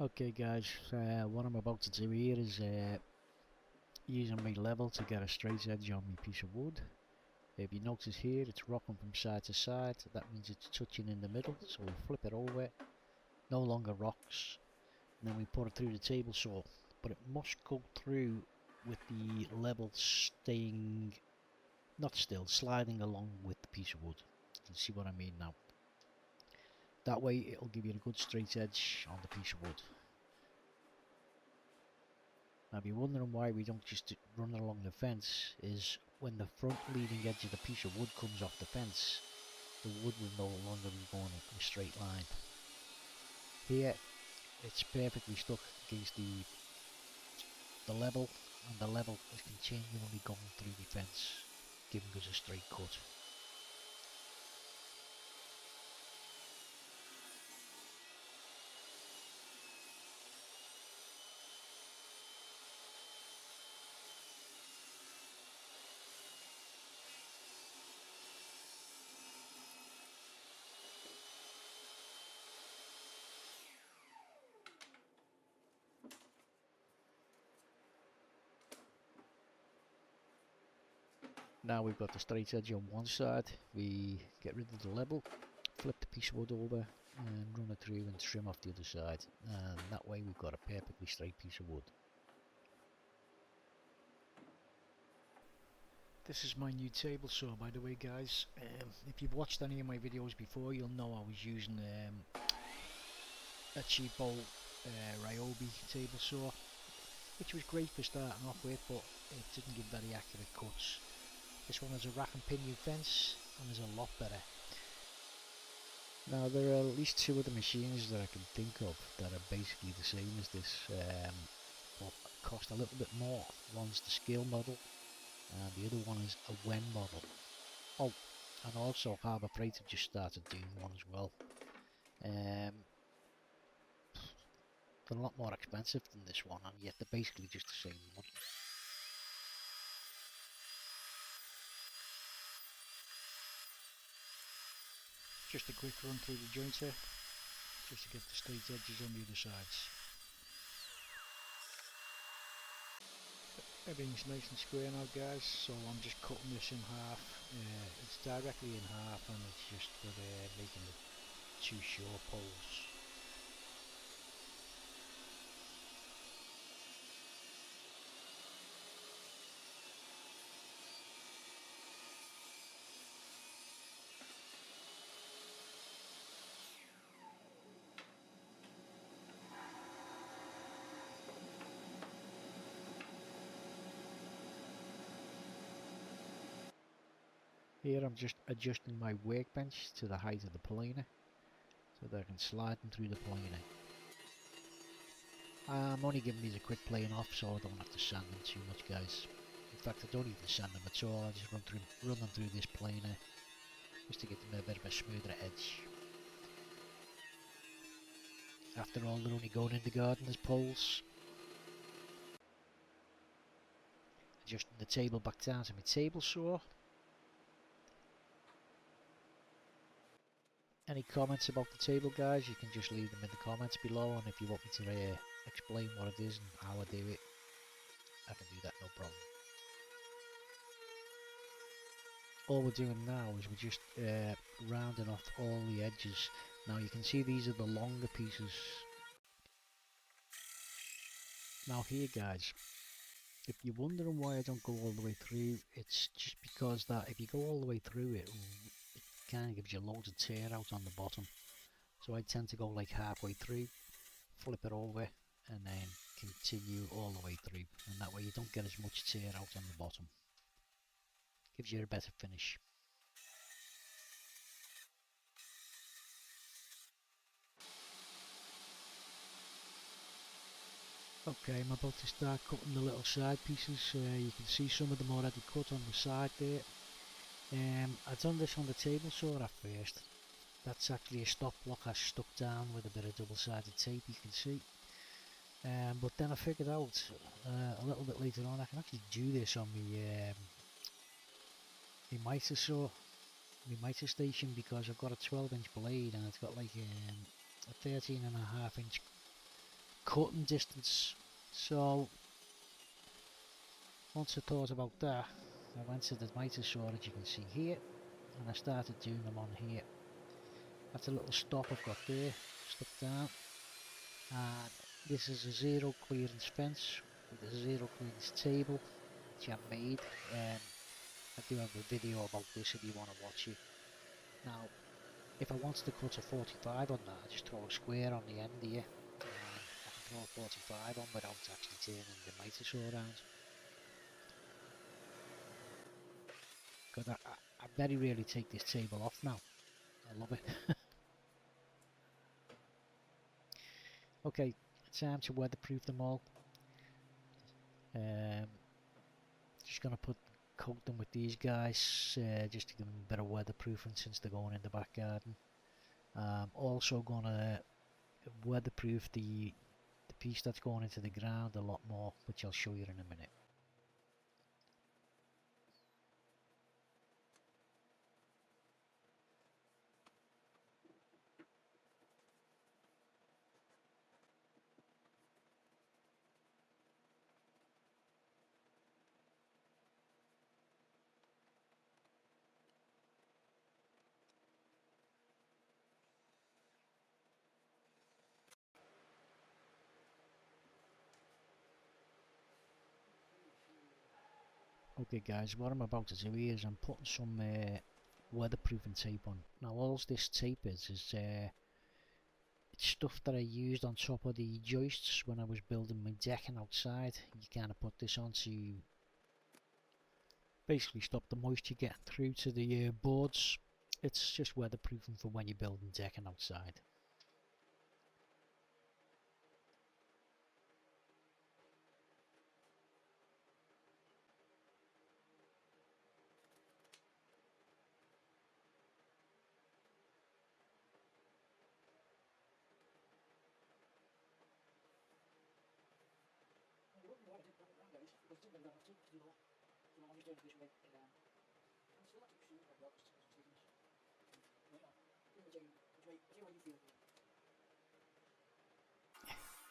Okay guys, what I'm about to do here is using my level to get a straight edge on my piece of wood. If you notice here, it's rocking from side to side. That means it's touching in the middle, so we flip it over. No longer rocks. And then we put it through the table saw. But it must go through with the level staying, not still, sliding along with the piece of wood. You can see what I mean now. That way it'll give you a good straight edge on the piece of wood. Now if you're wondering why we don't just run along the fence, is when the front leading edge of the piece of wood comes off the fence, the wood will no longer be going in a straight line. Here it's perfectly stuck against the level, and the level is continually going through the fence, giving us a straight cut. Now we've got the straight edge on one side, we get rid of the level, flip the piece of wood over and run it through and trim off the other side, and that way we've got a perfectly straight piece of wood. This is my new table saw, by the way guys. If you've watched any of my videos before, you'll know I was using a cheapo RYOBI table saw, which was great for starting off with, but it didn't give very accurate cuts. This one has a rack and pinion fence and is a lot better. Now there are at least two other machines that I can think of that are basically the same as this, but cost a little bit more. One's the SKIL model and the other one is a WEN model. Oh, and also Harbour Freight have just started doing one as well. They're a lot more expensive than this one, and yet they're basically just the same model. Just a quick run through the joints here, just to get the straight edges on the other sides. Everything's nice and square now guys, so I'm just cutting this in half. It's directly in half and it's just for making the two short poles. Here I'm just adjusting my workbench to the height of the planer, so that I can slide them through the planer. I'm only giving these a quick plane off so I don't have to sand them too much guys. In fact I don't even sand them at all, I just run them through this planer just to get them a bit of a smoother edge. After all, they're only going in the garden as poles. Adjusting the table back down to my table saw. Any comments about the table guys, you can just leave them in the comments below, and if you want me to explain what it is and how I do it, I can do that, no problem. All we're doing now is we're just rounding off all the edges. Now you can see these are the longer pieces. Now here guys, if you're wondering why I don't go all the way through, it's just because that if you go all the way through it kind of gives you loads of tear out on the bottom. So I tend to go like halfway through, flip it over and then continue all the way through, and that way you don't get as much tear out on the bottom. Gives you a better finish. Okay, I'm about to start cutting the little side pieces. You can see some of them already cut on the side there. I've done this on the table saw at first. That's actually a stop block I stuck down with a bit of double-sided tape, you can see. But then I figured out a little bit later on I can actually do this on my mitre saw, my mitre station, because I've got a 12-inch blade and it's got like a 13.5-inch cutting distance. So once I thought about that, I went to the miter saw that you can see here, and I started doing them on here. That's a little stop I've got there, stuck down, and this is a zero clearance fence with a zero clearance table which I made. I do have a video about this if you want to watch it. Now, if I wanted to cut a 45 on that, I just throw a square on the end here, and I can throw a 45 on without actually turning the miter saw around. Because I very rarely take this table off now. I love it. Okay, time to weatherproof them all. Just gonna coat them with these guys just to give them better weatherproofing since they're going in the back garden. Also gonna weatherproof the piece that's going into the ground a lot more, which I'll show you in a minute. Okay guys, what I'm about to do here is I'm putting some weatherproofing tape on. Now all this tape is it's stuff that I used on top of the joists when I was building my decking outside. You kind of put this on to basically stop the moisture getting through to the boards. It's just weatherproofing for when you're building decking outside.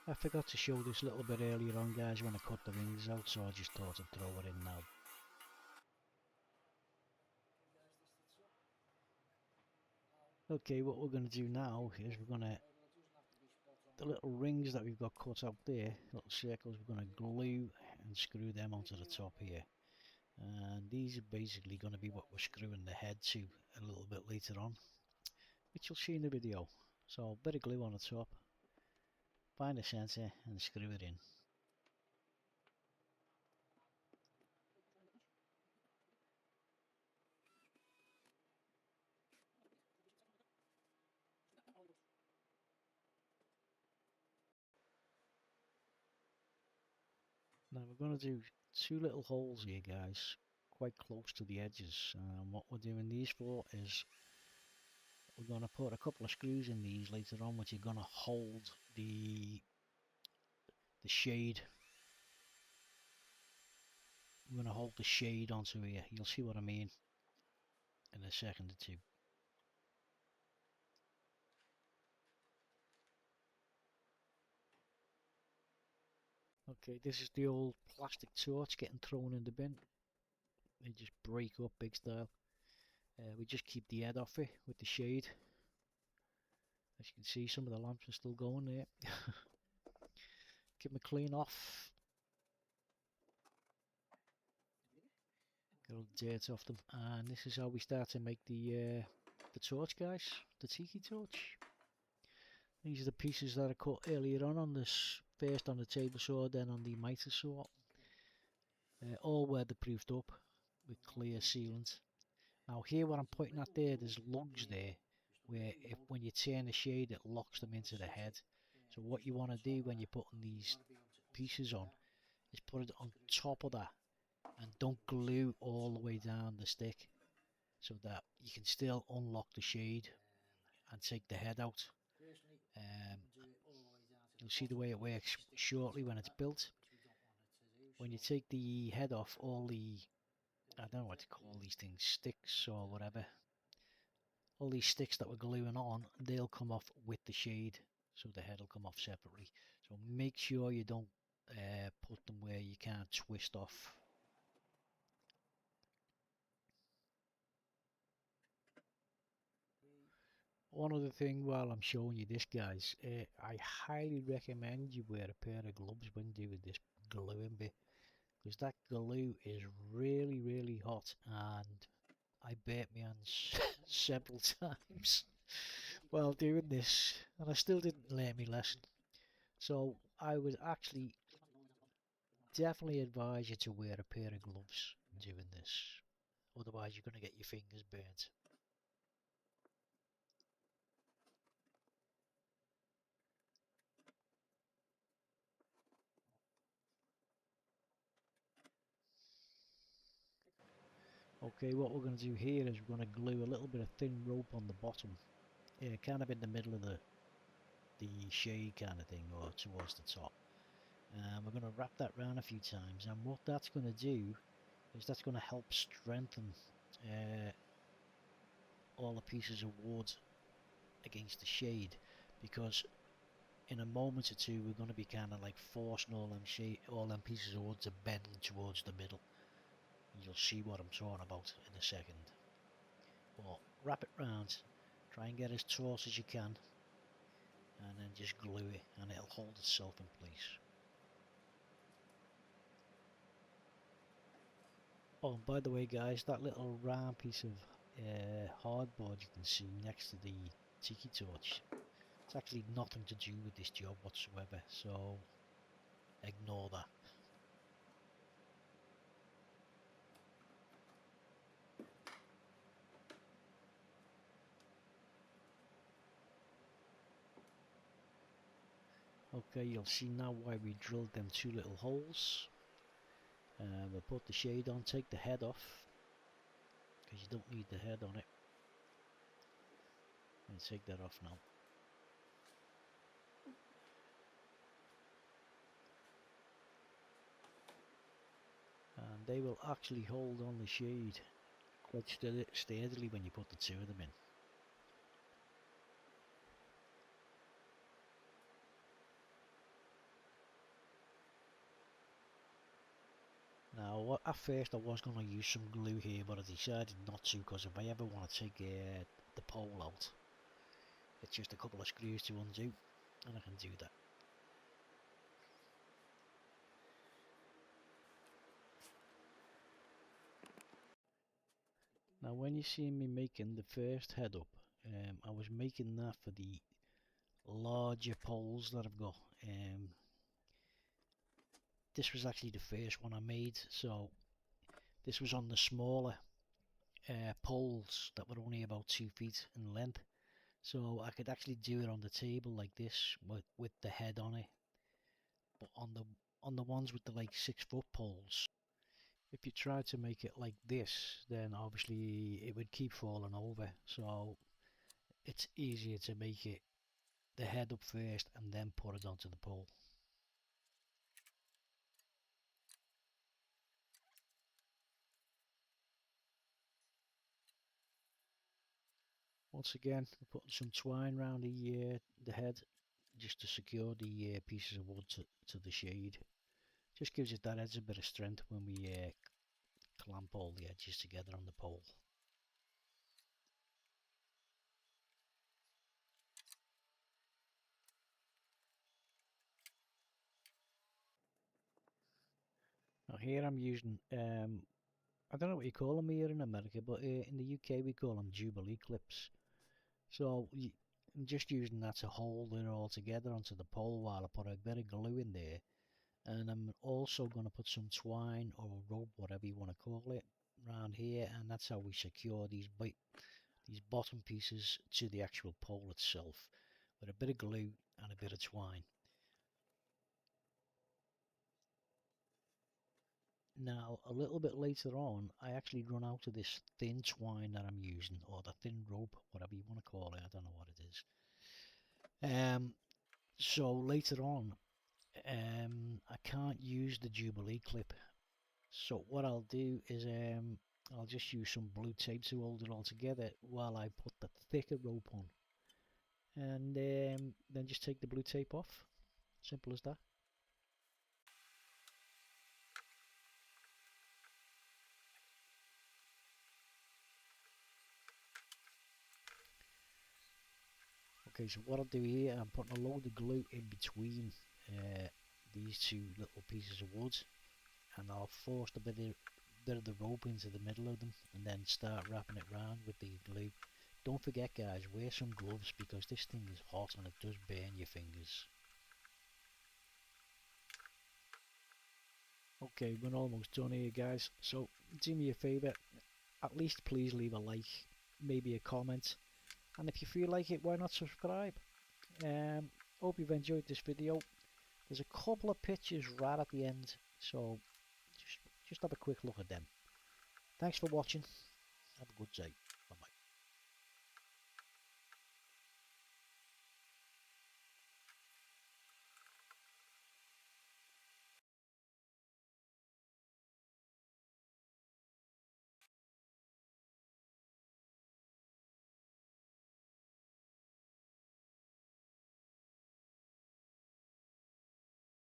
I forgot to show this a little bit earlier on guys when I cut the rings out, so I just thought I'd throw it in now. Okay, what we're going to do now is we're going to, the little rings that we've got cut out there, little circles, we're going to glue and screw them onto the top here. And these are basically going to be what we're screwing the head to a little bit later on, which you'll see in the video. So a bit of glue on the top, find a centre and screw it in. Now we're going to do two little holes here guys, quite close to the edges, and what we're doing these for is we're going to put a couple of screws in these later on which are going to hold the shade. We're going to hold the shade onto here, you'll see what I mean in a second or two. Okay, this is the old plastic torch getting thrown in the bin. They just break up big style. We just keep the head off it with the shade. As you can see, some of the lamps are still going there. Give them a clean off. Get all the dirt off them. And this is how we start to make the torch guys. The Tiki torch. These are the pieces that I cut earlier on this. First on the table saw, then on the miter saw. All weatherproofed up with clear sealant. Now here what I'm pointing at there, there's lugs there where when you turn the shade it locks them into the head. So what you want to do when you're putting these pieces on is put it on top of that and don't glue all the way down the stick, so that you can still unlock the shade and take the head out. You'll see the way it works shortly when it's built. When you take the head off, all the, I don't know what to call these things, sticks or whatever, all these sticks that we're gluing on, they'll come off with the shade, so the head will come off separately. So make sure you don't put them where you can't twist off. One other thing while I'm showing you this, guys, I highly recommend you wear a pair of gloves when doing this gluing bit, because that glue is really hot and I burnt my hands several times while doing this, and I still didn't learn my lesson. So I would actually definitely advise you to wear a pair of gloves doing this, otherwise you're going to get your fingers burnt. Okay, what we're going to do here is we're going to glue a little bit of thin rope on the bottom, kind of in the middle of the shade kind of thing, or towards the top. And we're going to wrap that round a few times, and what that's going to do is that's going to help strengthen all the pieces of wood against the shade, because in a moment or two we're going to be kind of like forcing all them pieces of wood to bend towards the middle. You'll see what I'm talking about in a second. But wrap it round, try and get as taut as you can, and then just glue it and it'll hold itself in place. Oh, and by the way guys, that little round piece of hardboard you can see next to the Tiki torch, it's actually nothing to do with this job whatsoever, so ignore that. Okay, you'll see now why we drilled them two little holes. We'll put the shade on, take the head off, because you don't need the head on it. And take that off now. And they will actually hold on the shade quite steadily when you put the two of them in. Now, at first I was going to use some glue here, but I decided not to, because if I ever want to take the pole out, it's just a couple of screws to undo, and I can do that. Now, when you see me making the first head up, I was making that for the larger poles that I've got. This was actually the first one I made, so this was on the smaller poles that were only about 2 feet in length, so I could actually do it on the table like this with the head on it. But on the ones with the like 6-foot poles, if you try to make it like this, then obviously it would keep falling over, so it's easier to make it the head up first and then put it onto the pole. Once again, we're putting some twine around the head just to secure the pieces of wood to the shade. Just gives it that edge a bit of strength when we clamp all the edges together on the pole. Now here I'm using, I don't know what you call them here in America, but in the UK we call them Jubilee clips. So I'm just using that to hold it all together onto the pole while I put a bit of glue in there. And I'm also going to put some twine or rope, whatever you want to call it, around here, and that's how we secure these bottom pieces to the actual pole itself, with a bit of glue and a bit of twine. Now, a little bit later on, I actually run out of this thin twine that I'm using, or the thin rope, whatever you want to call it, I don't know what it is. So later on, I can't use the Jubilee clip. So what I'll do is I'll just use some blue tape to hold it all together while I put the thicker rope on. And then just take the blue tape off. Simple as that. Okay, so what I'll do here, I'm putting a load of glue in between these two little pieces of wood, and I'll force a bit of the rope into the middle of them, and then start wrapping it round with the glue. Don't forget, guys, wear some gloves because this thing is hot and it does burn your fingers. Okay, we're almost done here, guys, so do me a favour, at least please leave a like, maybe a comment, and if you feel like it, why not subscribe? Hope you've enjoyed this video. There's a couple of pictures right at the end, so just have a quick look at them. Thanks for watching. Have a good day.